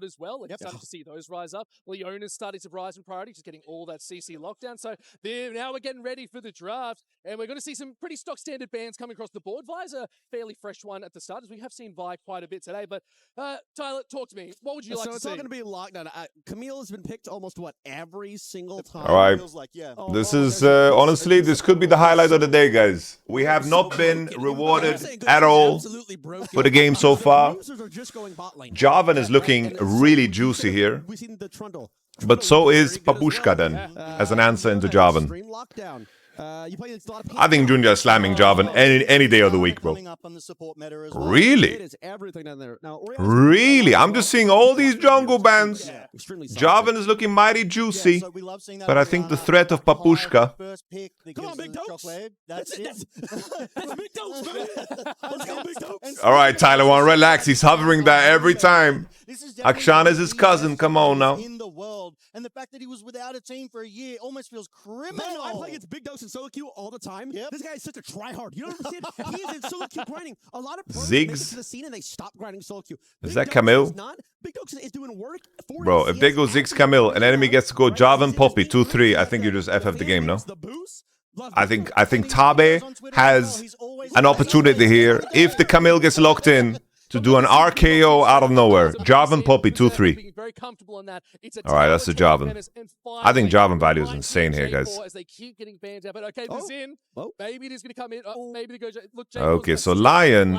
board as well. Like, starting to see those rise up. LYON is starting to rise in priority, just getting all that CC lockdown. So now we're getting ready for the draft, and we're going to see some pretty stock standard bans coming across the board. Vi's a fairly fresh one at the start, as we have seen Vi quite a bit today. But Tyler, talk to me. What would you like to see? So it's all going to be lockdown. Camille has been picked almost, every single time. All right. This is, honestly, this could be the highlight of the day, guys. We have not been rewarded at all for the game so far. Jarvan is looking really juicy here. But so is Papushka then, as an answer into Jarvan. I think JunJia is slamming Jarvan any day of the week, bro. Really? Really? I'm just seeing all these jungle bans. Jarvan is looking mighty juicy. But I think the threat of Papushka... All right, Tyler, one, relax. He's hovering there every time. Akshan is his cousin. Come on now. And the fact that he was without a team for a year almost feels criminal. No, I play against Big Dose and solo queue all the time. This guy is such a tryhard. You don't understand? He is in solo queue grinding. A lot of pros make it to the scene and they stop grinding solo queue. Is that Camille? Big Dose is doing work. Bro, if they go Ziggs Camille, an enemy gets to go Jarvan Poppy 2-3, I think you just FF the game, no? I think Tabe has an opportunity here. If the Camille gets locked in, to do an RKO out of nowhere. Jarvan Poppy 2-3. Alright, that's the Jarvan. I think Jarvan value is insane here, guys. Okay, so LYON.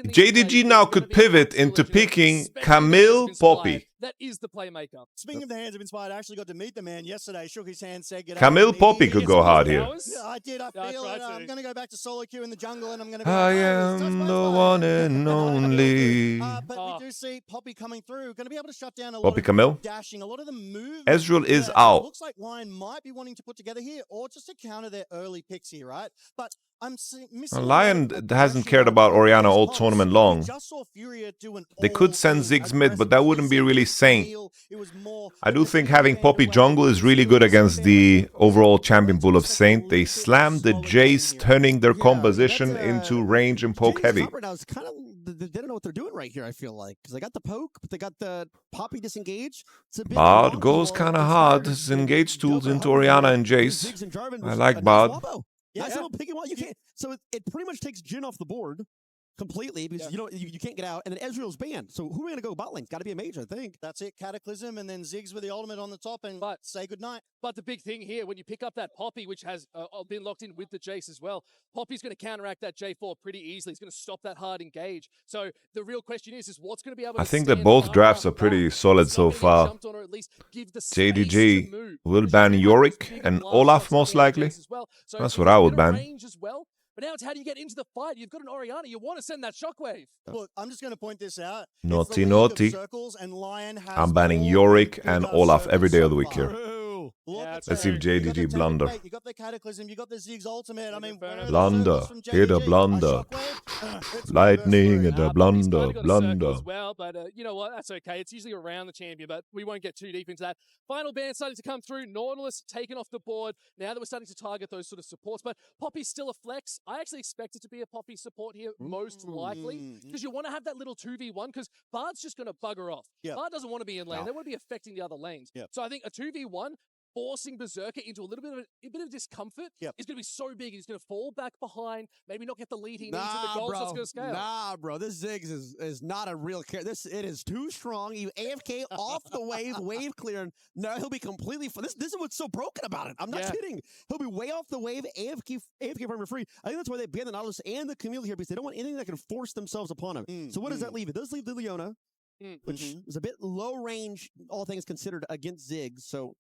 JDG now could pivot into picking Camille Poppy. That is the playmaker. Speaking of the hands of Inspired, I actually got to meet the man yesterday. Shook his hand, said, Camille Poppy could go hard here. Yeah, I did. I feel it. I'm going to go back to solo queue in the jungle, and I'm going to be I am the one and only. But we do see Poppy coming through. Going to be able to shut down a lot Poppy of Camille? dashing, a lot of the moves. Ezreal is out. Looks like LYON might be wanting to put together here, or just to counter their early picks here, right? But I'm missing LYON hasn't cared about Orianna all tournament long. They could send Ziggs mid, but that wouldn't be really Saint. I do think having Poppy jungle is really good against the overall champion pool of Saint. They slammed the Jayce, turning their composition into range and poke heavy. They don't know what they're doing right here, I feel like. Because they got the poke, but they got the Poppy disengage. Bard goes kind of hard. His engage tools into Orianna and Jayce. I like Bard. Nice little pick and you can't. So it pretty much takes Jhin off the board completely because you can't get out, and then Ezreal's banned. So who are we gonna go bot lane? Got to be a mage, I think. That's it. Cataclysm, and then Ziggs with the ultimate on the top, and say goodnight. But the big thing here, when you pick up that Poppy, which has been locked in with the Jayce as well, Poppy's going to counteract that J4 pretty easily. He's going to stop that hard engage. So the real question is what's going to be able to... I think that both drafts are pretty solid so far. JDG will ban Yorick and Olaf most likely. That's what I would ban. But now it's how do you get into the fight? You've got an Orianna. You want to send that shockwave. Look, I'm just going to point this out. Naughty, naughty. I'm banning Yorick and Olaf every day of the week here. Let's see if JDG blunder. You got the Cataclysm, you got the Ziggs ultimate. I mean, blunder. Hit a blunder. Lightning and a blunder. Blunder. Well, but you know what? That's okay. It's usually around the champion, but we won't get too deep into that. Final ban starting to come through. Nautilus taken off the board. Now that we're starting to target those sort of supports, but Poppy's still a flex. I actually expect it to be a Poppy support here, most likely, because you want to have that little 2v1, because Bard's just going to bugger off. Bard doesn't want to be in lane. They want to be affecting the other lanes. So I think a 2v1, forcing Berserker into a bit of discomfort is going to be so big. He's going to fall back behind, maybe not get the lead he needs in the gold, so it's going to scale. Nah, bro, this Ziggs is not a real character. It is too strong. You AFK off the wave clear. No, he'll be completely... This is what's so broken about it. I'm not kidding. He'll be way off the wave, AFK farmer free. I think that's why they banned the Nautilus and the Camille here, because they don't want anything that can force themselves upon him. So what does that leave? It does leave the Leona, which is a bit low range, all things considered, against Ziggs. So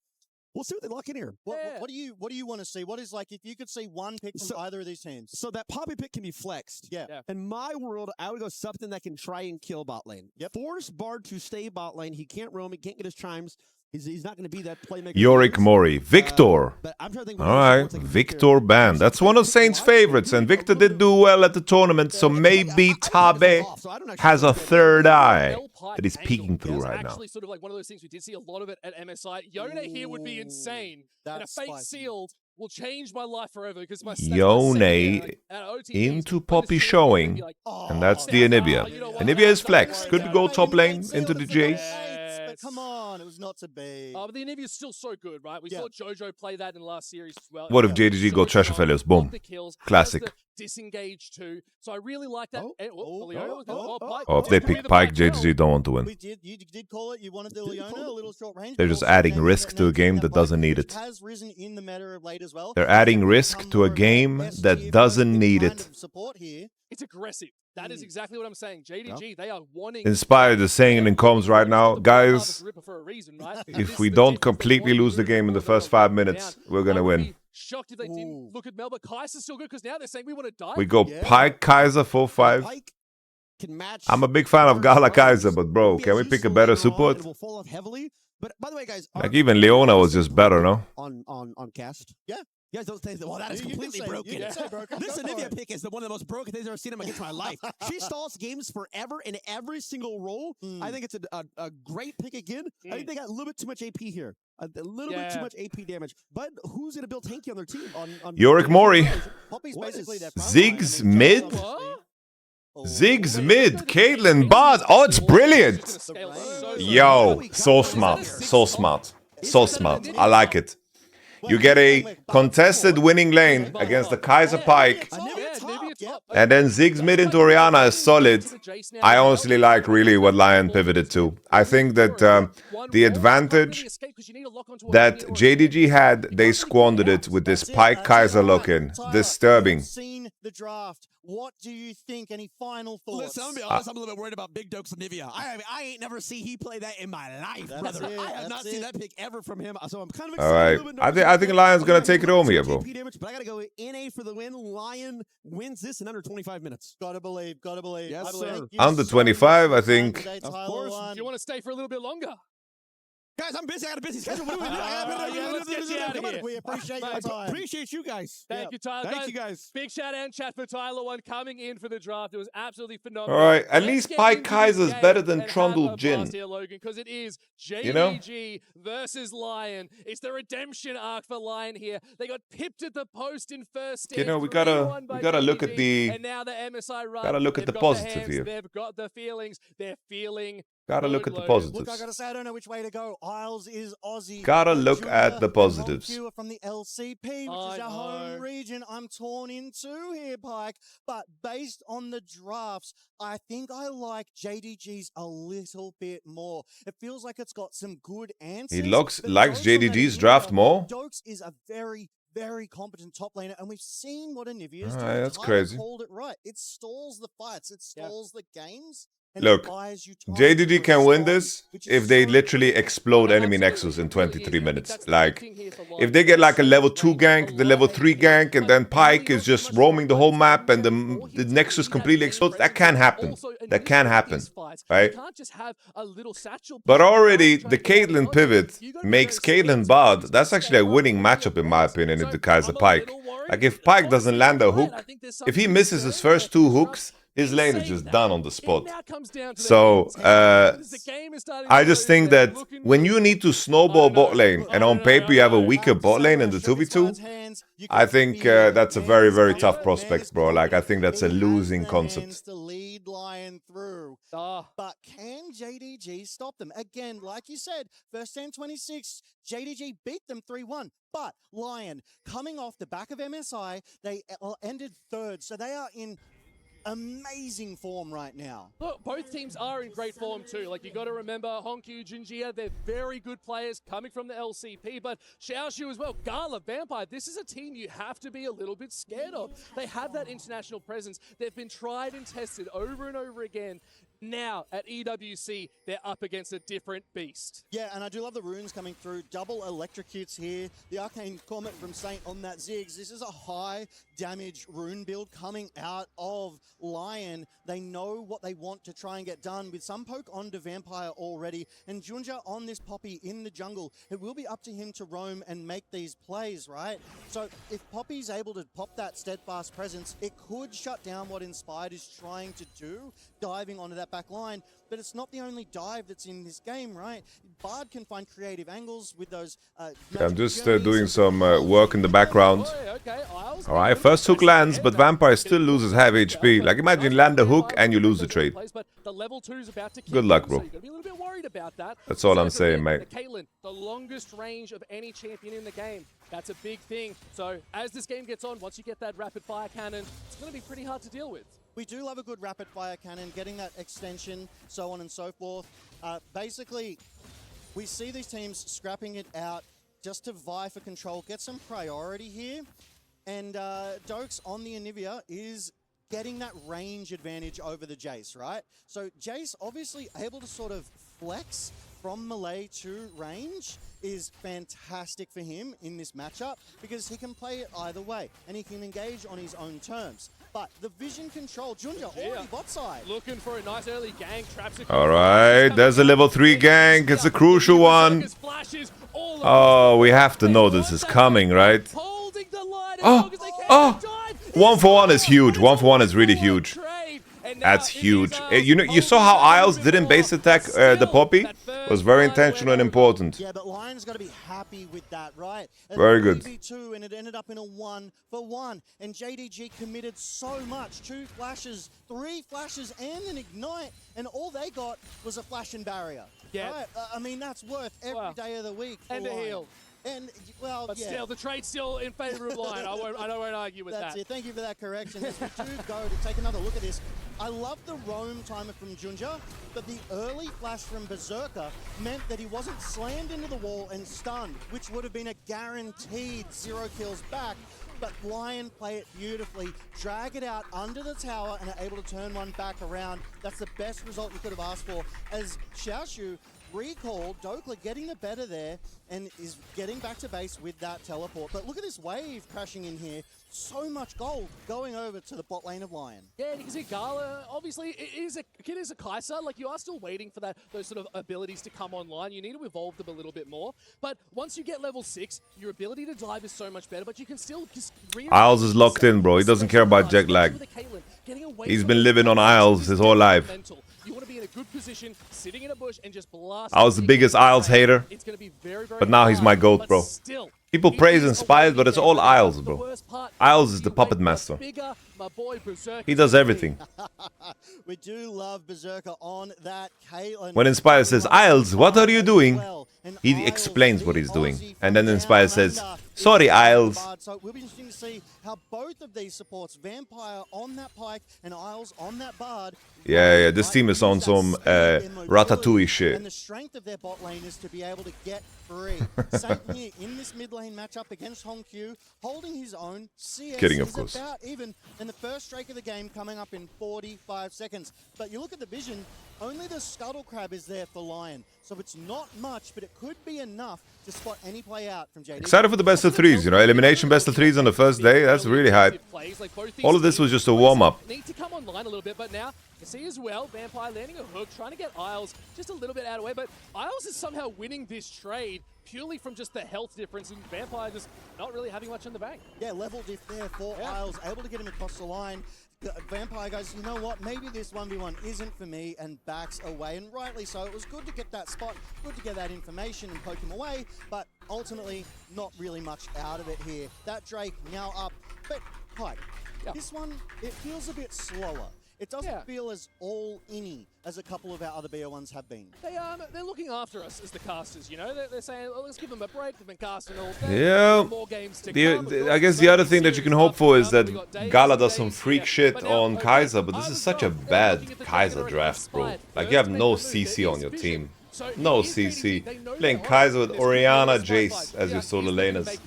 we'll see what they lock in here. What do you want to see? What is, like, if you could see one pick from either of these teams? So that Poppy pick can be flexed. In my world, I would go something that can try and kill bot lane. Force Bard to stay bot lane. He can't roam. He can't get his chimes. He's not going to be that playmaker. Yorick Mori. Victor. Alright, Victor banned. That's one of Saint's favorites, and Victor did do well at the tournament, so maybe Tabe has a third eye that he's peeking through right now. Actually, sort of like one of those things we did see a lot of it at MSI. Yone here would be insane. And a fake sealed will change my life forever because my Yone into Poppy showing, and that's the Anivia. Anivia is flexed. Could go top lane into the Jayce. But come on, it was not to be. But the Anivia is still so good, right? We saw JoJo play that in the last series as well. What if JDG go Treasure Fellows? Boom. Classic. Disengage too. So I really like that. Oh, if they pick Pike, JDG don't want to win. You did call it. You wanted the Leona, a little short range. They're just adding risk to a game that doesn't need it. Has risen in the meta of late as well. They're adding risk to a game that doesn't need it. It's aggressive. That is exactly what I'm saying. JDG, they are wanting... Inspired is saying it in comms right now. Guys, if we don't completely lose the game in the first 5 minutes, we're going to win. Shocked if they didn't look at Melba. Kai'Sa's still good because now they're saying we want to die. We go Pyke, Kai'Sa, 4-5. I'm a big fan of GALA Kai'Sa, but bro, can we pick a better support? But by the way, guys, like even Leona was just better, no? On cast, yeah. You guys don't think that, well, that is completely broken. This Anivia pick is one of the most broken things I've ever seen in my entire life. She stalls games forever in every single role. I think it's a great pick again. I think they got a little bit too much AP here. A little bit too much AP damage. But who's going to build tanky on their team? Yorick Mori. Ziggs mid? What? Ziggs mid. Caitlyn bot. Oh, it's brilliant. Yo, so smart. So smart. So smart. I like it. You get a contested winning lane against the Kai'Sa Pike, and then Ziggs mid into Orianna is solid. I honestly like really what LYON pivoted to. I think that the advantage that JDG had, they squandered it with this Pike Kai'Sa lock-in. Disturbing. What do you think? Any final thoughts? Listen, I'm gonna be honest, I'm a little bit worried about Big Dokes Anivia. I ain't never seen he play that in my life, brother. I have not seen that pick ever from him, so I'm kind of excited. All right, I think LYON's gonna take it home here, bro. But I gotta go NA for the win. LYON wins this in under 25 minutes. Gotta believe, gotta believe. Yes, sir. Under 25, I think. Of course. You want to stay for a little bit longer? Guys, I'm busy. I got a busy schedule. What do Let's get you out of here. We appreciate your time. Appreciate you guys. Thank you, Tyler. Thank you, guys. Big shout out and chat for Tyler One coming in for the draft. It was absolutely phenomenal. All right, at least Pike Kai'Sa is better than Trundle Jin. Logan, because it is JDG versus LYON. It's the redemption arc for LYON here. They got pipped at the post in first stand. You know, we gotta look at the positive here. They've got the feelings. They're feeling. Gotta look at the positives. Look, I gotta say, I don't know which way to go. Isles is Aussie. Gotta look at the positives. HongQ from the LCP, which is our home region. I'm torn in two here, Pike. But based on the drafts, I think I like JDG's a little bit more. It feels like it's got some good answers. He likes JDG's draft more? Dokes is a very competent top laner, and we've seen what Anivia's doing. That's crazy. Called it right. It stalls the fights. It stalls the games. Look, JDG can win this if they literally explode enemy nexus in 23 minutes. Like, if they get like a level 2 gank, the level 3 gank, and then Pike is just roaming the whole map and the nexus completely explodes, that can happen. That can happen, right? But already, the Caitlyn pivot makes Caitlyn bot. That's actually a winning matchup in my opinion into Kai'Sa Pike. Like, if Pike doesn't land a hook, if he misses his first 2 hooks, his lane is just done on the spot. So, I just think that when you need to snowball bot lane, and on paper you have a weaker bot lane in the 2v2, I think that's a very, very tough prospect, bro. Like, I think that's a losing concept. To lead LYON through. But can JDG stop them? Again, like you said, first stand 26, JDG beat them 3-1. But LYON, coming off the back of MSI, they ended third. So they are in amazing form right now. Look, both teams are in great form too. Like, you got to remember, HongQ, JunJia, they're very good players coming from the LCP, but Xiaoxu as well. GALA, Vampire, this is a team you have to be a little bit scared of. They have that international presence. They've been tried and tested over and over again. Now, at EWC, they're up against a different beast. Yeah, and I do love the runes coming through. Double electrocutes here. The Arcane Comet from Saint on that Ziggs. This is a high damage rune build coming out of LYON. They know what they want to try and get done with some poke onto Vampire already. And JunJia on this Poppy in the jungle. It will be up to him to roam and make these plays, right? So if Poppy's able to pop that steadfast presence, it could shut down what Inspired is trying to do, diving onto that that back line, but it's not the only dive that's in this game, right? Bard can find creative angles with those... I'm just doing some work in the background. Alright, first hook lands, but Vampire still loses half HP. Like, imagine land a hook and you lose the trade. Good luck, bro. That's all I'm saying, mate. Caitlyn, the longest range of any champion in the game. That's a big thing. So as this game gets on, once you get that rapid fire cannon, it's going to be pretty hard to deal with. We do love a good rapid fire cannon, getting that extension, so on and so forth. Basically, we see these teams scrapping it out just to vie for control, get some priority here. And Dokes on the Anivia is getting that range advantage over the Jayce, right? So Jayce obviously able to sort of flex from melee to range is fantastic for him in this matchup because he can play it either way and he can engage on his own terms. But the vision control, JunJia already bot side. Looking for a nice early gang. Alright, there's a level 3 gank. It's a crucial one. Oh, we have to know this is coming, right? Oh! 1-for-1 is huge. 1-for-1 is really huge. That's huge. You saw how Isles didn't base attack the Poppy? It was very intentional and important. Yeah, but Lion's got to be happy with that, right? Very good. And it ended up in a 1-for-1. And JDG committed so much. 2 flashes, 3 flashes, and an ignite. And all they got was a flash and barrier. Yeah. Right? I mean, that's worth every day of the week. And a heal. And, well, but still, the trade's still in favor of Lion. I won't argue with That's that. it. Thank you for that correction. As we do go to take another look at this, I love the roam timer from JunJia, but the early flash from Berserker meant that he wasn't slammed into the wall and stunned, which would have been a guaranteed 0 kills back. But Lion play it beautifully, drag it out under the tower, and are able to turn one back around. That's the best result you could have asked for. As Xiaoxu recalled, Dhokla getting the better there and is getting back to base with that teleport. But look at this wave crashing in here. So much gold going over to the bot lane of Lion. Yeah, you can see GALA, obviously, it is a Kai'Sa. Like, you are still waiting for those sort of abilities to come online. You need to evolve them a little bit more. But once you get level 6, your ability to dive is so much better, but you can still just... Isles is locked in, bro. He doesn't care about jet lag. He's been living on Isles his whole life. You want to be in a good position, sitting in a bush, and just blast. I was the biggest Isles hater, it's going to be very, very but now he's my GOAT, bro. Still, people praise Inspired, but it's all Isles, bro. Isles is the puppet master. He does everything. We do love Berserker on that Caitlyn. When Inspire says, Isles, what are you doing? He explains what he's doing. And then Inspire says, sorry, Isles. So it will be interesting to see how both of these supports, Vampire on that Pike and Isles on that Bard. Yeah, this team is on some Ratatouille shit. And the strength of their bot lane is to be able to get free. Same here in this mid lane matchup against HongQ, holding his own. CS Kidding, of is course. about even in the first strike of the game coming up in 45 seconds. But you look at the vision, only the Scuttle Crab is there for Lion. So it's not much, but it could be enough to spot any play out from JDG. Excited for the best of 3s, you know, elimination best of 3s on the first day. That's really hype. All of this was just a warm-up. Need to come online a little bit, but now you see as well, Vampire landing a hook, trying to get Isles just a little bit out of the way, but Isles is somehow winning this trade purely from just the health difference, and Vampire just not really having much in the bank. Yeah, level diff there for Isles, able to get him across the line. Vampire goes, you know what, maybe this 1v1 isn't for me, and backs away, and rightly so. It was good to get that spot, good to get that information and poke him away, but ultimately not really much out of it here. That Drake now up, but Pike, this one, it feels a bit slower. It doesn't feel as all-in-y as a couple of our other BO1s have been. They're looking after us as the casters, you know? They're saying, well, let's give them a break. They've been casting all day. Yeah. More games to come. I guess the other thing that you can hope for is that GALA does some freak shit on Kai'Sa, but this is such a bad Kai'Sa draft, bro. Like, you have no CC on your team. No CC. Playing Kai'Sa with Orianna, Jayce as your solo laners.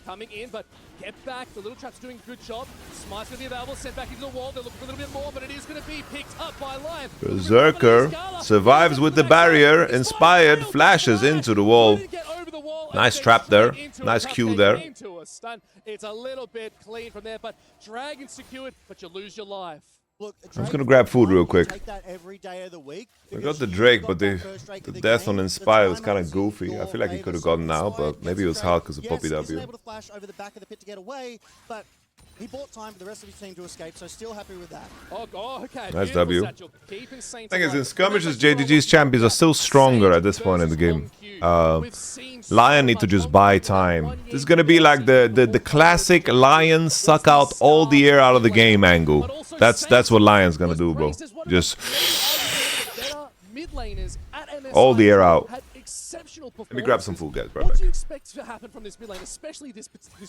Coming in, but get back. The little trap's doing a good job. Smite's going to be available. Sent back into the wall. They're looking for a little bit more, but it is going to be picked up by Lion. Berserker survives with the barrier. Inspired flashes into the wall. Nice trap there. Nice Q there. It's a little bit clean from there, but Dragon secured, but you lose your life. Look, I'm just gonna grab food real quick. Take that every day of the week I got the Drake, but the death on Inspire was kind of goofy. I feel like he could have gotten out, but maybe it was hard because of Poppy W. Able to flash over the back of the pit to get away, but He bought time for the rest of his team to escape, so still happy with that. Oh, okay. Nice Beautiful W. satchel. Keeping Saint Thing is, in alive. skirmishes, JDG's champions are still stronger at this point in the game. Lion need to just buy time. This is gonna be like the classic Lion suck out all the air out of the game angle. That's what Lion's gonna do, bro. Just all the air out. Let me grab some food, guys. Right What back. do you expect to happen from this mid lane, especially this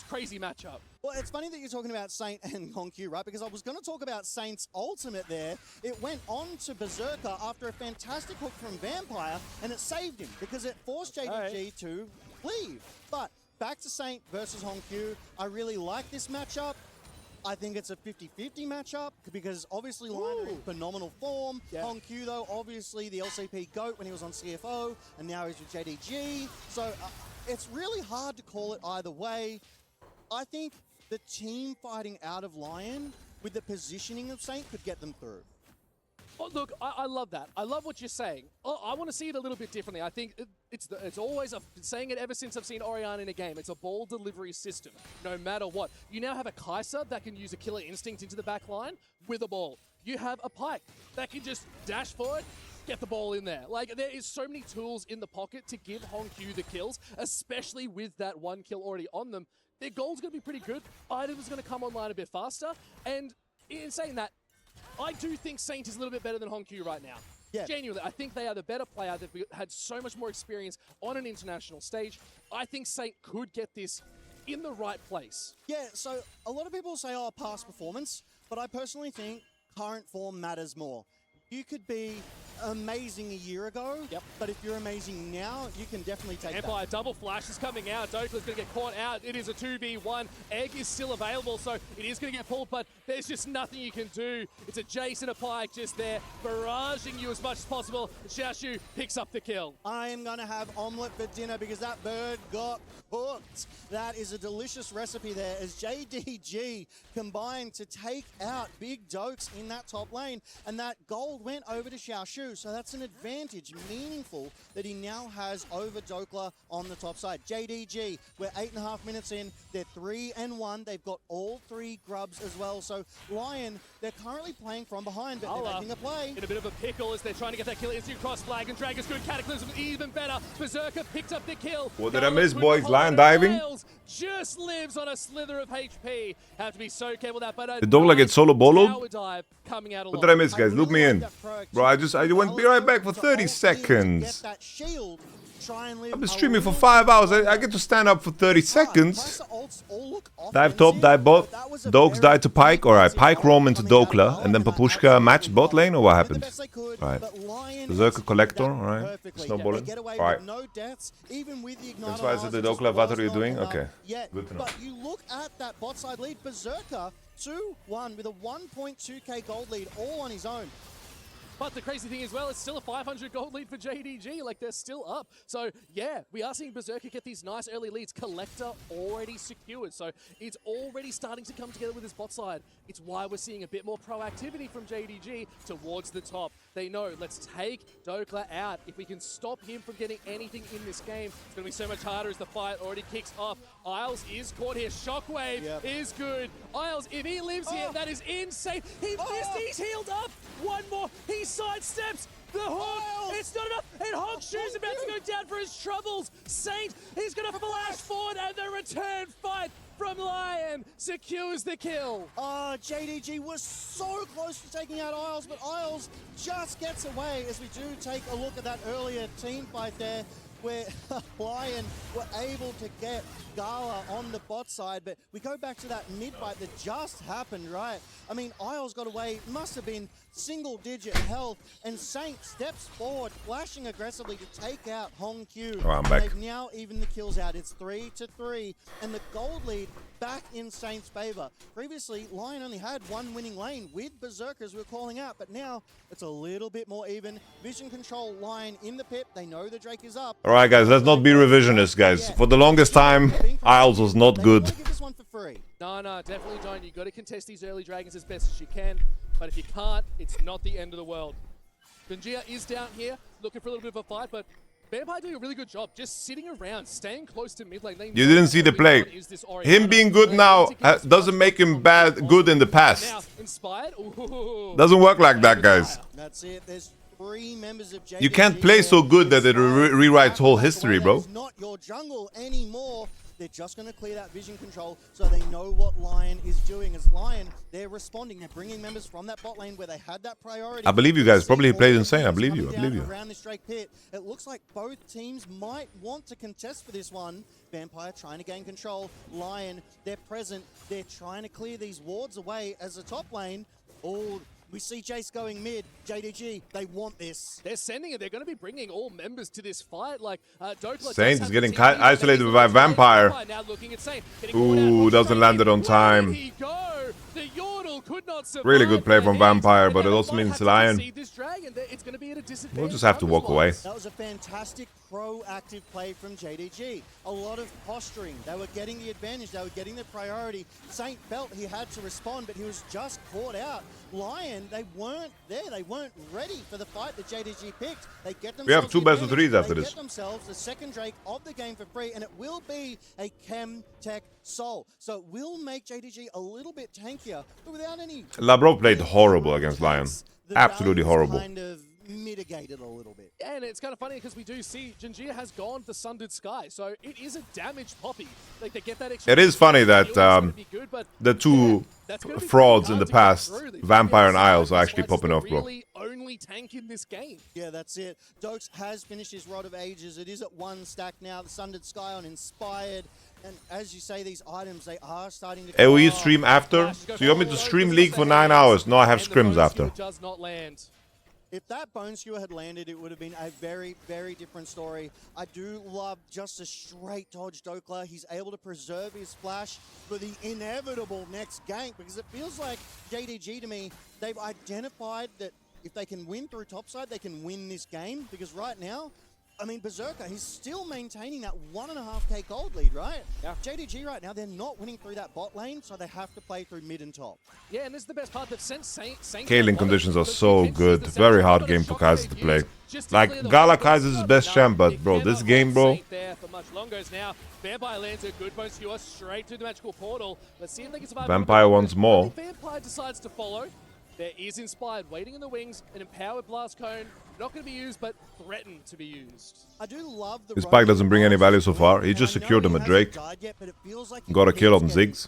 crazy matchup? Well, it's funny that you're talking about Saint and HongQ, right? Because I was going to talk about Saint's ultimate there. It went on to Berserker after a fantastic hook from Vampire, and it saved him because it forced JDG to leave. But back to Saint versus HongQ. I really like this matchup. I think it's a 50-50 matchup because obviously Lion are in phenomenal form. HongQ, though, obviously the LCP GOAT when he was on CFO, and now he's with JDG. So it's really hard to call it either way. I think the team fighting out of Lion with the positioning of Saint could get them through. Oh, look, I love that. I love what you're saying. I want to see it a little bit differently. I think it's always, I've been saying it ever since I've seen Orianna in a game. It's a ball delivery system, no matter what. You now have a Kai'Sa that can use a killer instinct into the back line with a ball. You have a Pyke that can just dash forward, get the ball in there. Like, there is so many tools in the pocket to give HongQ the kills, especially with that one kill already on them. Their goal's going to be pretty good. Items going to come online a bit faster. And in saying that, I do think Saint is a little bit better than HongQ right now. Yeah. Genuinely, I think they are the better player. They've had so much more experience on an international stage. I think Saint could get this in the right place. Yeah, so a lot of people say, oh, past performance, but I personally think current form matters more. You could be amazing a year ago, but if you're amazing now, you can definitely take Empire that. double flash is coming out. Dhokla's going to get caught out. It is a 2v1. Egg is still available, so it is going to get pulled, but there's just nothing you can do. It's a Jayce and a Pyke just there, barraging you as much as possible. Xiaoxu picks up the kill. I am going to have omelette for dinner because that bird got cooked. That is a delicious recipe there as JDG combined to take out Big Dokes in that top lane, and that gold went over to Xiaoxu, so that's an advantage, meaningful, that he now has over Dhokla on the top side. JDG, we're 8.5 minutes in, they're 3-1, they've got all 3 grubs as well, so Lion, they're currently playing from behind, but they're making a play. In a bit of a pickle as they're trying to get that kill into cross flag, and Dragon's good, Cataclysm even better. Berserker picked up the kill. What did I miss, boys? Lion diving? Just lives on a slither of HP. Have to be so careful with that, but Did Dhokla get solo boloed? dive coming out What did I miss, guys? Loop me in. Bro, I went be right back for 30 seconds. I've been streaming for 5 hours. I get to stand up for 30 seconds. Dive top, dive bot. Dokes died to Pyke. Alright, Pyke roam into Dhokla. And then Papushka matched bot lane, or what happened? Right. Berserker collector, alright. Snowballing. Alright. That's why I said the Dhokla, what are you doing? Okay. Good to know. But you look at that bot side lead, Berserker 2-1 with a 1.2k gold lead all on his own. But the crazy thing as well, it's still a 500 gold lead for JDG. Like, they're still up. So, yeah, we are seeing Berserker get these nice early leads. Collector already secured. So, it's already starting to come together with his bot side. It's why we're seeing a bit more proactivity from JDG towards the top. They know, let's take Dhokla out. If we can stop him from getting anything in this game, it's going to be so much harder as the fight already kicks off. Isles is caught here. Shockwave is good. Isles, if he lives here, that is insane. He missed. He's healed up. One more. He sidesteps the hook. It's not enough. And HongQ's about to go down for his troubles. Saint, he's going to flash forward, and the return fight from Lion secures the kill. JDG was so close to taking out Isles, but Isles just gets away as we do take a look at that earlier team fight there, where Lion were able to get GALA on the bot side, but we go back to that mid fight that just happened, right? I mean, Isles got away, must have been single-digit health, and Saint steps forward, flashing aggressively to take out HongQ. Oh, I'm back. They've now evened the kills out. It's 3-3, and the gold lead back in Saint's favor. Previously, Lion only had one winning lane with Berserkers we were calling out, but now it's a little bit more even. Vision control Lion in the pit. They know the Drake is up. All right, guys, let's not be revisionists, guys. For the longest time, Isles was not good. Give this one for free. No, definitely don't. You got to contest these early dragons as best as you can, but if you can't, it's not the end of the world. JunJia is down here, looking for a little bit of a fight, but Vampire doing a really good job just sitting around, staying close to mid lane. You didn't see the play. Him being good now doesn't make him good in the past. Now, inspired. Ooh. Doesn't work like that, guys. That's it. There's 3 members of JDG. You can't play so good that it rewrites whole history, bro. It's not your jungle anymore. They're just going to clear that vision control so they know what LYON is doing. As LYON, they're responding. They're bringing members from that bot lane where they had that priority. I believe you guys. Probably he played insane. I believe you. I believe you. Around this Drake pit, it looks like both teams might want to contest for this one. Vampire trying to gain control. LYON, they're present. They're trying to clear these wards away as a top lane. Oh, we see Jayce going mid. JDG, they want this. They're sending it. They're going to be bringing all members to this fight. Like Dhokla Saint is getting isolated by Vampire. Now looking at Saint. Ooh, doesn't land it on time. Really good play from Vampire, but it also means LYON. We'll just have to walk away. That was a fantastic proactive play from JDG. A lot of posturing. They were getting the advantage. They were getting the priority. Saint felt he had to respond, but he was just caught out. LYON, they weren't there. They weren't ready for the fight that JDG picked. They get themselves We have 2 best of 3s after they this. Get themselves the second Drake of the game for free, and it will be a Chem Tech Soul. So it will make JDG a little bit tankier, but without any... Labro played horrible against LYON. Absolutely horrible. Kind of mitigated a little bit. Yeah, and it's kind of funny because we do see JunJia has gone the Sundered Sky, so it is a damaged Poppy. Like they get that extra. It is funny that the 2 frauds in the past, Vampire and Isles, are actually popping off, bro. Only tank in this game. Yeah, that's it. Dokes has finished his Rod of Ages. It is at 1 stack now. The Sundered Sky on Inspired. And as you say, these items, they are starting to... AoE stream after? So you want me to stream League for 9 hours? No, I have scrims after. Does not land. If that Bone Skewer had landed, it would have been a very, very different story. I do love just a straight dodge Dhokla. He's able to preserve his flash for the inevitable next gank, because it feels like JDG to me, they've identified that if they can win through topside, they can win this game, because right now, I mean, Berserker, he's still maintaining that 1.5k gold lead, right? Yeah. JDG right now, they're not winning through that bot lane, so they have to play through mid and top. Yeah, and this is the best part. They've sent Saint Caitlyn conditions are so good. Very hard game for Kai'Sa to play. Like, GALA Kai'Sa's his best champ, but bro, this game, bro. Vampire lands a good Bone Skewer straight to the magical portal. Let's see if they can survive. Vampire wants more. Vampire decides to follow. There is Inspired waiting in the wings, an Empowered Blast Cone. Not going to be used, but threatened to be used. I do love the His Pike doesn't bring any value so far. He just secured him a Drake. Got a kill on Ziggs.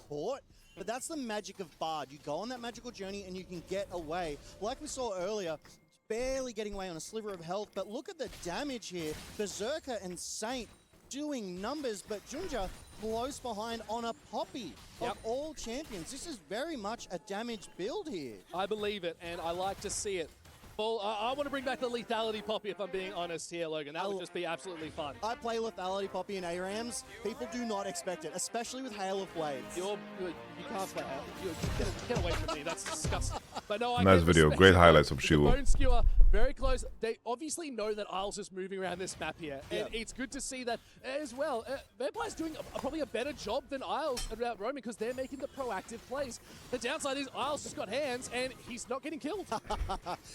But that's the magic of Bard. You go on that magical journey and you can get away. Like we saw earlier, barely getting away on a sliver of health, but look at the damage here. Berserker and Saint doing numbers, but JunJia close behind on a Poppy of all champions. This is very much a damaged build here. I believe it, and I like to see it. Well, I want to bring back the lethality Poppy, if I'm being honest here, Logan. That would just be absolutely fun. I play lethality Poppy in ARAMs. People do not expect it, especially with Hail of Blades. You can't play Hail. Get away from me. That's disgusting. But no, I Nice video. Great highlights of Shiwu. Bone Skewer, very close. They obviously know that Isles is moving around this map here. And it's good to see that as well. Vampire's doing probably a better job than Isles about roaming because they're making the proactive plays. The downside is Isles just got hands and he's not getting killed.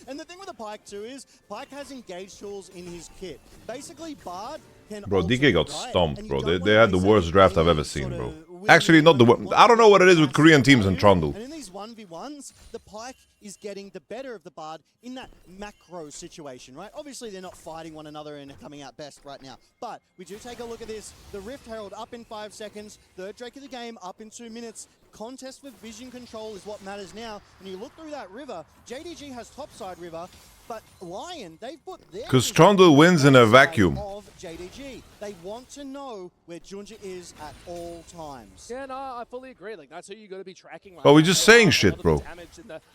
And the thing with the Pike too is Pike has engage tools in his kit. Basically, Bard can... Bro, DK got stomped, bro. They had the worst draft I've ever seen, bro. Actually, not the worst. I don't know what it is with Korean teams and Trundle. And in these 1v1s, the Pike is getting the better of the Bard in that macro situation, right? Obviously, they're not fighting one another and coming out best right now. But we do take a look at this. The Rift Herald up in 5 seconds. Third Drake of the game up in 2 minutes. Contest with vision control is what matters now. And you look through that river, JDG has topside river, but LYON, they've put their... Because Trundle wins in a vacuum. ...of JDG. They want to know where JunJia is at all times. Yeah, no, I fully agree. Like, that's who you got to be tracking. But we're just saying shit, bro.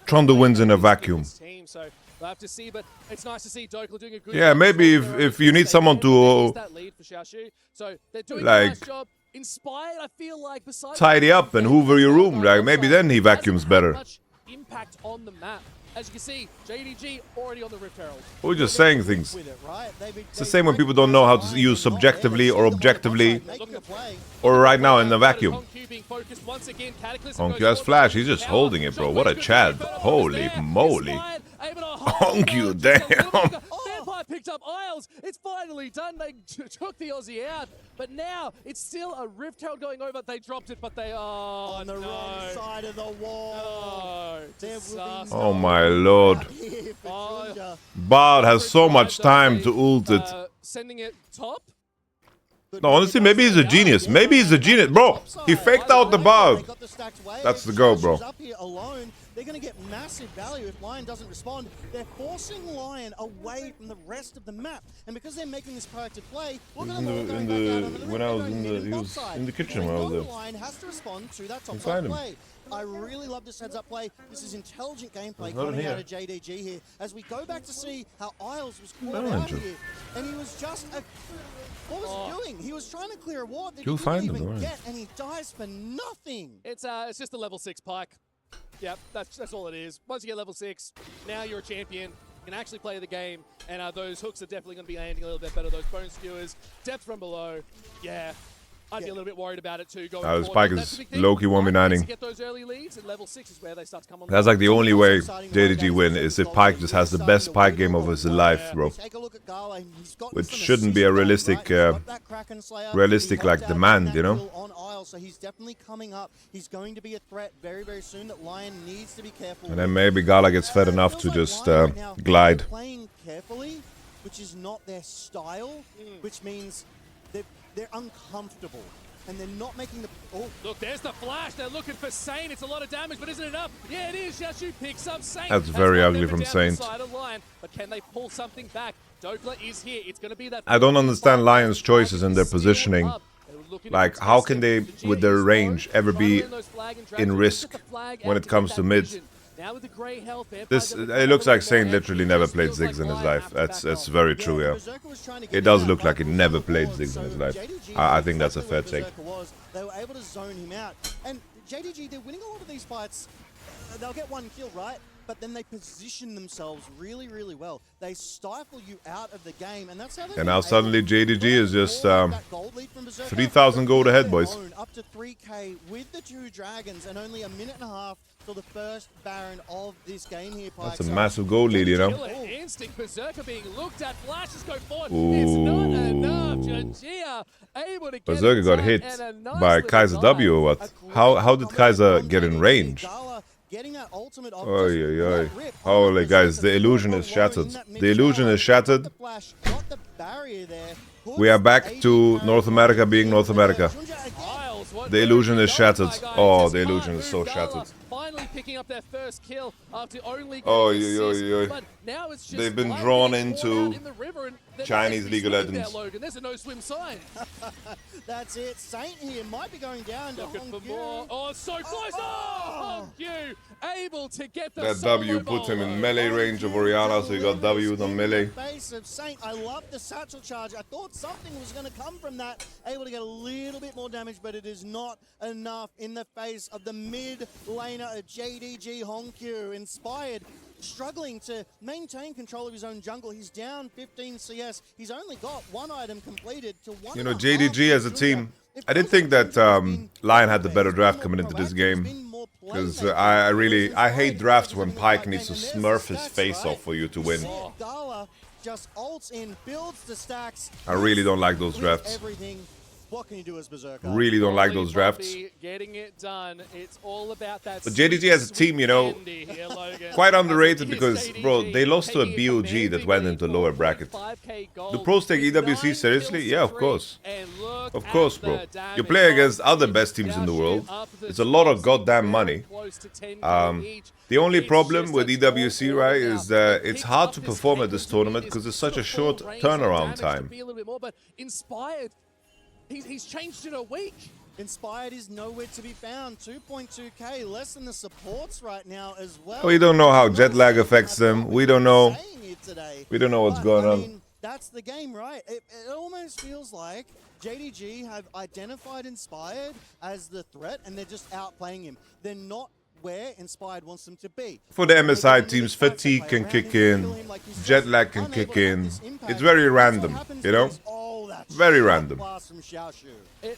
Trundle wins in a vacuum. So we'll have to see, but it's nice to see Dhokla doing a good Yeah, maybe if you need someone to that lead for Xiaoxu. So they're doing like, a nice job. Inspired, I feel like, besides tidy up and hoover your room, like maybe then he vacuums better. Much impact on the map. As you can see, JDG already on the Rift Herald. We're just saying things. It's the same when people don't know how to use subjectively or objectively, or right now in the vacuum. HongQ has flash, he's just holding it, bro. What a Chad. Holy moly. HongQ, damn. Inspire picked up Isles. It's finally done. They took the Aussie out. But now it's still a Rift Herald going over. They dropped it, but they are on the wrong side of the wall. No. Oh my lord. Bard has so much time to ult it. Sending it top. No, honestly, maybe he's a genius. Maybe he's a genius. Bro, he faked out the Bard. That's the go, bro. They're going to get massive value if LYON doesn't respond. They're forcing LYON away from the rest of the map. And because they're making this proactive play, we're going to when I was in the kitchen when I was there. LYON has to respond to that top side play. I really love this heads-up play. This is intelligent gameplay coming out of JDG here. As we go back to see how Isles was caught out here. And he was just what was he doing? He was trying to clear a ward that he didn't even get, and he dies for nothing. It's just a level 6 Pyke. Yep, that's all it is. Once you get level 6, now you're a champion. You can actually play the game, and those hooks are definitely going to be landing a little bit better. Those bone skewers, depth from below. Yeah, I'd be a little bit worried about it too. Going Pike is low-key 1v9ing. Get those early leads, and level 6 is where they start to come on. That's like the only way JDG win is if Pike just has the best Pike game of his life, bro. Which shouldn't be a realistic like demand, you know. So he's definitely coming up. He's going to be a threat very, very soon that LYON needs to be careful. And then maybe GALA gets fed enough to just glide. Playing carefully, which is not their style, which means they're uncomfortable. And they're not making the... Oh. Look, there's the flash. They're looking for Saint. It's a lot of damage, but isn't it enough? Yeah, it is. Xiaoxu picks up Saint. That's very ugly from Saint. But can they pull something back? Dhokla is here. It's going to be that... I don't understand LYON's choices and their positioning. Like, how can they, with their range, ever be in risk when it comes to mid? It looks like Saint literally never played Ziggs in his life. That's very true, yeah. It does look like he never played Ziggs in his life. I think that's a fair take. They were able to zone him out. And JDG, they're winning a lot of these fights. They'll get one kill, right? But then they position themselves really, really well. They stifle you out of the game, and that's how they... And now suddenly JDG is just 3,000 gold ahead, boys. Up to 3K with the 2 dragons, and only a minute and a half till the first Baron of this game here, Pyke. That's a massive gold lead, you know. Instinct, Berserker being looked at, flashes go forward. It's not enough. JunJia able to get Berserker got hit by Kai'Sa W or what? How did Kai'Sa get in range? Getting that ultimate Holy guys, the illusion is shattered. The illusion is shattered. We are back to North America being North America. The illusion is shattered. Oh, the illusion is so shattered. Finally picking up their first kill after only but now it's just they've been drawn into Chinese League of Legends. Logan. There's a no swim sign. That's it. Saint here might be going down to HongQ. Oh, it's so close. HongQ able to get the that W put him in melee range of Orianna, so he got W on melee. Face of Saint. I love the satchel charge. I thought something was going to come from that. Able to get a little bit more damage, but it is not enough in the face of the mid laner of JDG HongQ. Inspired, struggling to maintain control of his own jungle. He's down 15 CS. He's only got 1 item completed to 1. You know, JDG as a team, I did think that LYON had the better draft coming into this game. Because I hate drafts when Pike needs to smurf his face off for you to win. Just ults in, builds the stacks. I really don't like those drafts. What can you do as Berserker? Really don't like those drafts. Getting it done. It's all about that. But JDG as a team, you know, quite underrated because, bro, they lost to a BOG that went into lower bracket. The pros take EWC seriously? Yeah, of course. Of course, bro. You play against other best teams in the world. It's a lot of goddamn money. The only problem with EWC, right, is that it's hard to perform at this tournament because it's such a short turnaround time. Inspired. He's changed in a week. Inspired is nowhere to be found. 2.2k, less than the supports right now as well. We don't know how jet lag affects them. We don't know. We don't know what's going on. That's the game, right? It almost feels like JDG have identified Inspired as the threat, and they're just outplaying him. They're not where Inspired wants them to be. For the MSI teams, fatigue can kick in, jet lag can kick in. It's very random, you know? Very random.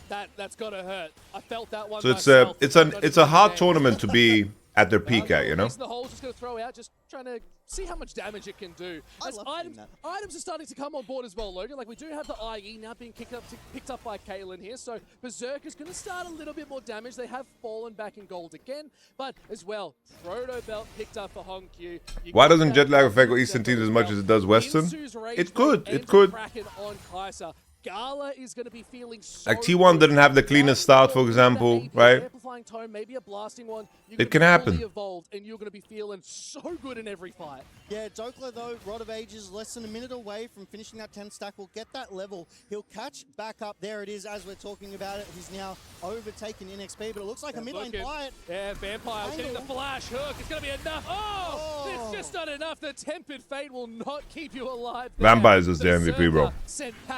That's gotta hurt. I felt that one. So it's a hard tournament to be at their peak at, you know? The hole just going to throw out, just trying to see how much damage it can do. As items are starting to come on board as well, Logan. Like, we do have the IE now being picked up by Caitlyn here, so Berserker's going to start a little bit more damage. They have fallen back in gold again, but as well, Proto Belt picked up for HongQ. Why doesn't jet lag affect Eastern teams as much as it does Western? It could, it could. On Kai'Sa. GALA is going to be feeling so like T1 didn't have the cleanest start, for example, right? Tone, maybe a blasting one. It can happen. Evolved, and you're going to be feeling so good in every fight. Yeah, Dhokla though, Rod of Ages, less than a minute away from finishing that 10 stack. Will get that level. He'll catch back up. There it is, as we're talking about it. He's now overtaken in XP, but it looks like a mid lane fight. Yeah, Vampire getting the flash hook. It's going to be enough. Oh, it's just not enough. The Tempered Fate will not keep you alive. Vampire's just the MVP, bro.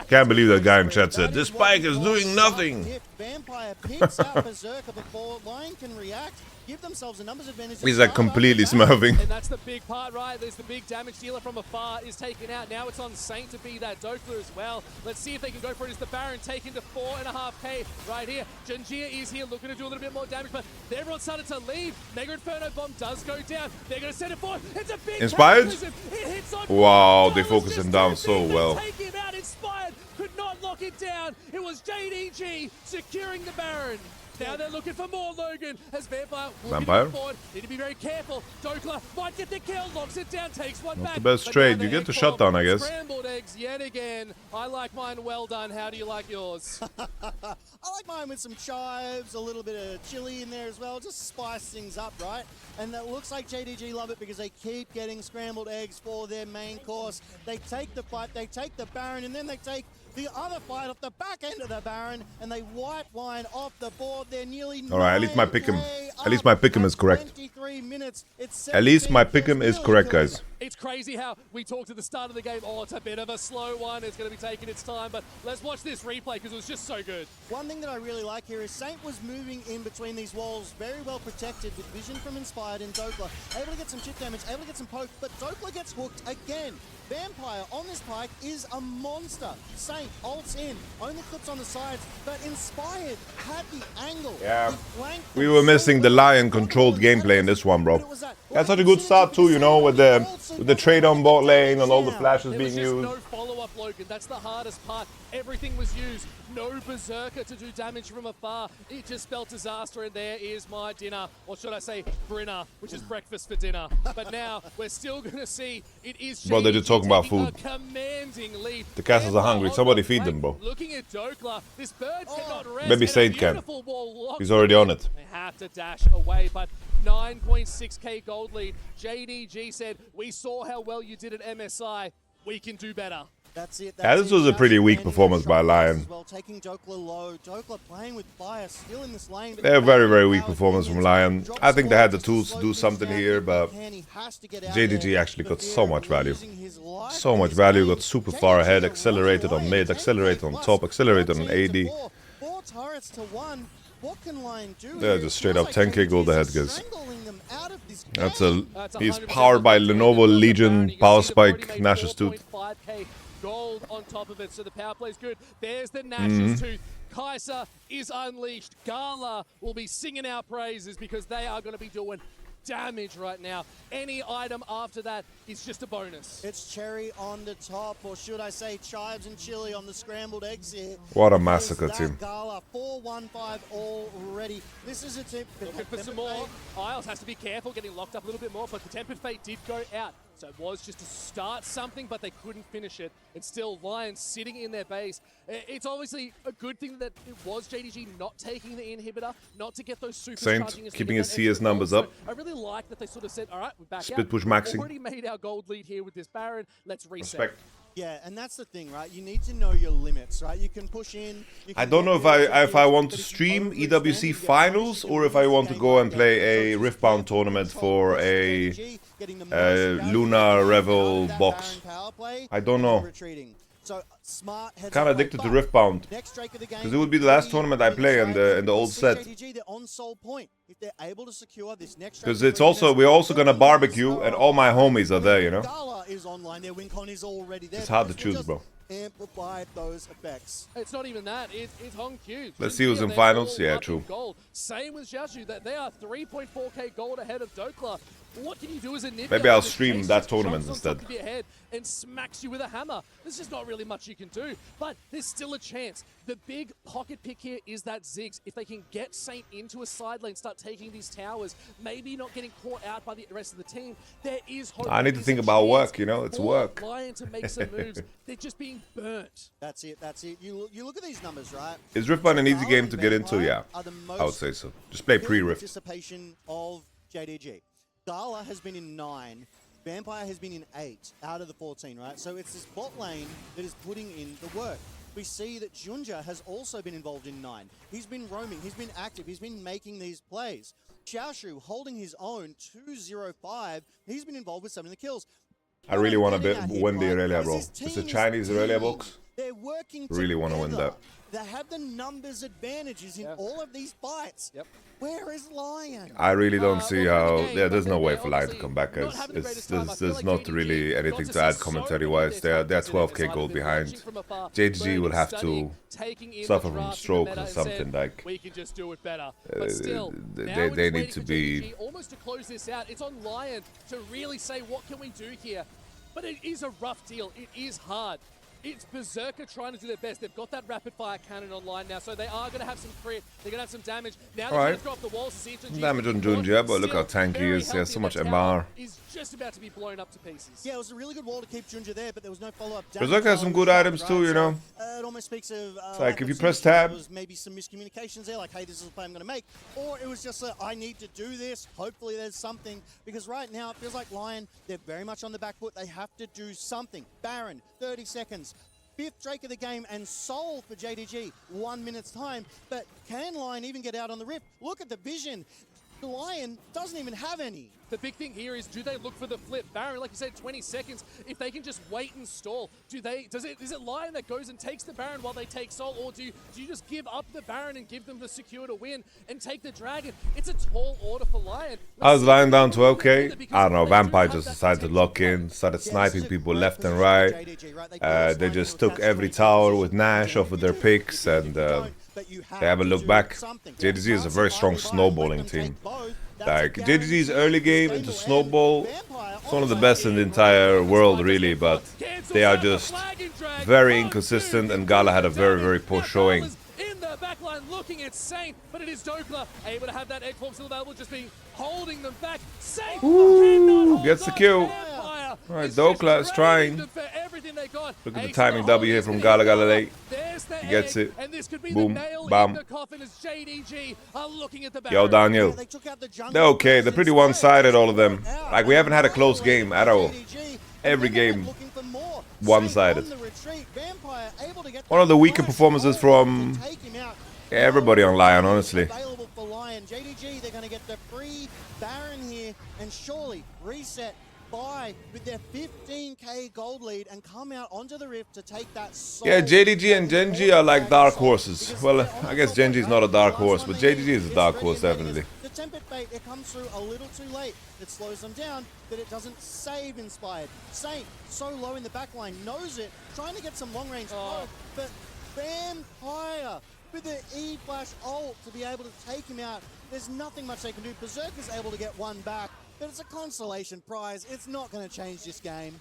Can't believe that guy in chat said, this Pike is doing nothing. If Vampire picks out Berserker before LYON can react, give themselves a numbers advantage. He's like completely smurfing. And that's the big part, right? There's the big damage dealer from afar is taken out. Now it's on Saint to be that Dhokla as well. Let's see if they can go for it. It's the Baron taken to 4.5k right here. JunJia is here looking to do a little bit more damage, but everyone started to leave. Mega Inferno Bomb does go down. They're going to send it forward. It's a big Inspired? It hits on wow, they focus him down so well. Take him out. Inspired could not lock it down. It was JDG securing the Baron. Now they're looking for more, Logan, as Vampire forward. Need to be very careful. Dhokla might get the kill, locks it down, takes one back. Not the best trade. You get the shutdown, I guess. Scrambled eggs yet again. I like mine well done. How do you like yours? I like mine with some chives, a little bit of chili in there as well. Just spice things up, right? And it looks like JDG love it because they keep getting scrambled eggs for their main course. They take the fight, they take the Baron, and then they take the other fight off the back end of the Baron, and they white line off the board. They're nearly alright, at least my pick'em. At least my pick'em is correct. 23 minutes. At least my pick'em is correct, guys. It's crazy how we talked at the start of the game. Oh, it's a bit of a slow one. It's going to be taking its time, but let's watch this replay because it was just so good. One thing that I really like here is Saint was moving in between these walls, very well protected with vision from Inspired and Dhokla. Able to get some chip damage, able to get some poke, but Dhokla gets hooked again. Vampire on this Pike is a monster. Saint ults in, only clips on the sides, but Inspired had the angle. Yeah, we were missing the LYON controlled gameplay in this one, bro. That's such a good start too, you know, with the trade on bot lane and all the flashes being used. No follow-up, Logan. That's the hardest part. Everything was used. No Berserker to do damage from afar. It just spelled disaster, and there is my dinner. Or should I say Brinner, which is breakfast for dinner. But now we're still going to see it is bro, they're just talking about food. Commanding lead. The castles are hungry. Somebody feed them, bro. Looking at Dhokla, this bird cannot rest. Maybe Saint can. He's already on it. They have to dash away, but 9.6k gold lead. JDG said, we saw how well you did at MSI. We can do better. That's it. Yeah, this was a pretty weak performance by LYON. Well, taking Dhokla low. Dhokla playing with fire, still in this lane. They're a very, very weak performance from LYON. I think they had the tools to do something here, but JDG actually got so much value. So much value, got super far ahead, accelerated on mid, accelerated on top, accelerated on AD. 4 turrets to 1. What can LYON do? They're just straight up 10k gold ahead, guys. He's powered by Lenovo Legion Power Spike Nash's Tooth. Gold on top of it, so the power play is good. There's the Nash's Tooth. Kai'Sa is unleashed. GALA will be singing our praises because they are going to be doing damage right now. Any item after that is just a bonus. It's cherry on the top, or should I say chives and chili on the scrambled eggs here. What a massacre, team. GALA 4-1-5 already. This is a tip. Looking for some more. Isles has to be careful, getting locked up a little bit more, but the Tempered Fate did go out. So it was just to start something, but they couldn't finish it. It's still LYON sitting in their base. It's obviously a good thing that it was JDG not taking the inhibitor, not to get those super Saint keeping his CS numbers up. So I really like that they sort of said, all right, we're back Split out. push maxing. We've already made our gold lead here with this Baron. Let's reset. Respect. Yeah, and that's the thing, right? You need to know your limits, right? You can push in. I don't know if I want to stream EWC finals or if I want to go and play a Riftbound tournament for a Lunar Revel box. I don't know. So smart heads Kind of addicted to Riftbound. Next Drake of the game. Because it would be the last tournament I play in the old set. JDG, they're on sole point. If they're able to secure this next Because it's also, we're also gonna barbecue and all my homies are there, you know? GALA is online, their win con is already there. It's hard to choose, bro. Amplify those effects. It's not even that. It's HongQ. Let's see who's in finals. Yeah, true. Gold. Same with Xiaoxu. That they are 3.4k gold ahead of Dhokla. What can you do as a Anivia? Maybe I'll stream that tournament instead. Your head and smacks you with a hammer. There's just not really much you can do. But there's still a chance. The big pocket pick here is that Ziggs. If they can get Saint into a side lane, start taking these towers, maybe not getting caught out by the rest of the team, there is hope. I need to think about work, you know? It's work. LYON to make some moves. They're just being burnt. That's it. That's it. You look at these numbers, right? Is Riftbound an easy game to get into? Yeah, I would say so. Just play pre-Rift. Anticipation of JDG. GALA has been in 9. Vampire has been in 8 out of the 14, right? So it's this bot lane that is putting in the work. We see that JunJia has also been involved in 9. He's been roaming, he's been active, he's been making these plays. Xiaoxu holding his own, 205. He's been involved with some of the kills. I really want to win the Aurelia, bro. It's a Chinese Aurelia box. They're working Really want to win that. They have the numbers advantages in all of these fights. Yep. Where is LYON? I really don't see how. Yeah, there's no way for LYON to come back. There's not really anything to add commentary-wise. They're 12k gold behind. JDG will have to suffer from a stroke or something like. We can just do it better. But still, they need to be almost to close this out. It's on LYON to really say what can we do here. But it is a rough deal. It is hard. It's Berserker trying to do their best. They've got that rapid fire cannon online now, so they are going to have some crit. They're going to have some damage. Now they're going to drop the walls. Some damage on JunJia, but look how tanky he is. He has so much MR. He's just about to be blown up to pieces. Yeah, it was a really good wall to keep JunJia there, but there was no follow-up damage. Berserker has some good items too, you know. It almost speaks of... it's like if you press tab... There was maybe some miscommunications there, like, hey, this is the play I'm going to make. Or it was just like, I need to do this. Hopefully there's something. Because right now, it feels like LYON, they're very much on the back foot. They have to do something. Baron, 30 seconds. 5th Drake of the game and Soul for JDG, 1 minute's time. But can LYON even get out on the Rift? Look at the vision. LYON doesn't even have any. The big thing here is, do they look for the flip? Baron, like you said, 20 seconds. If they can just wait and stall, is it LYON that goes and takes the Baron while they take Soul, or do you just give up the Baron and give them the secure to win and take the Dragon? It's a tall order for LYON. I was lying down 12k. I don't know, Vampire just decided to lock in, started sniping people left and right. They just took every tower with Nash off of their picks, and they haven't looked back. JDG is a very strong snowballing team. Like, JDG's early game into snowball, it's one of the best in the entire world, really, but they are just very inconsistent, and GALA had a very, very poor showing. In the backline looking at Saint, but it is Dhokla able to have that egg form still available, just being holding them back. Saint Gets the kill. Alright, Dhokla is trying. Look at the timing W here from GALA late. He gets it. Boom. Bam. Yo, Daniel. They're okay. They're pretty one-sided, all of them. Like, we haven't had a close game at all. Every game, one-sided. One of the weaker performances from everybody on LYON, honestly. JDG, they're going to get the free Baron here and surely reset with their 15k gold lead and come out onto the Rift to take that Soul. Yeah, JDG and JunJia are like dark horses. Well, I guess JunJia is not a dark horse, but JDG is a dark horse, definitely. The Tempest Bait, it comes through a little too late. It slows them down, but it doesn't save Inspired. Saint, so low in the backline, knows it, trying to get some long-range poke, but Vampire with the E-Flash ult to be able to take him out. There's nothing much they can do. Berserker's able to get one back, but it's a consolation prize. It's not going to change this game.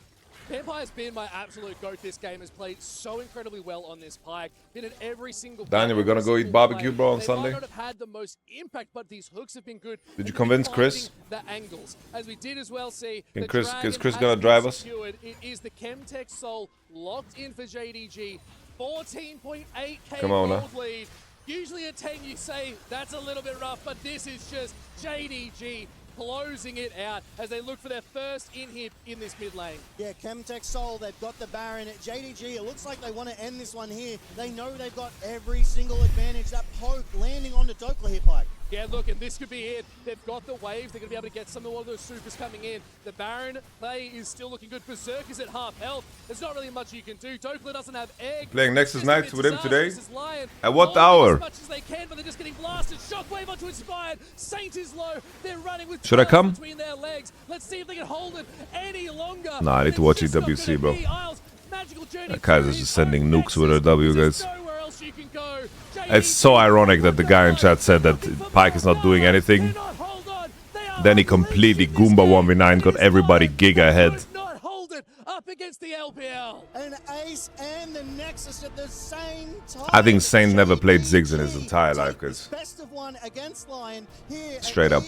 Vampire's been my absolute GOAT this game, has played so incredibly well on this Pike. Been in every single Daniel, we're gonna go eat barbecue, bro, on Sunday. They might not have had the most impact, but these hooks have been good. Did you convince Chris? The angles, as we did as well see. Is Chris gonna drive us? It is the Chemtech Soul locked in for JDG. 14.8k gold lead. Usually at 10 you say that's a little bit rough, but this is just JDG closing it out as they look for their first inhib in this mid lane. Yeah, Chemtech Soul, they've got the Baron at JDG. It looks like they want to end this one here. They know they've got every single advantage. That poke landing onto Dhokla here, Pike. Yeah, look, and this could be it. They've got the waves. They're going to be able to get some of one of those supers coming in. The Baron play is still looking good. Berserker's at half health. There's not really much you can do. Dhokla doesn't have egg. Playing Nexus Knights with him today? LYON. At what Holding hour? As much as they can, but they're just getting blasted. Shockwave onto Inspired. Saint is low. They're running with Should I come? between their legs. Let's see if they can hold it any longer. Nah, I need to watch EWC, bro. That Kai'Sa's just sending nukes with her W, guys. It's so ironic that the guy in chat said that Pyke is not doing anything. Then he completely Goomba 1v9, got everybody giga ahead. Up against the LPL. An ace and the Nexus at the same time. I think Saint never played Ziggs in his entire life, guys. Best of one against LYON here. Straight up.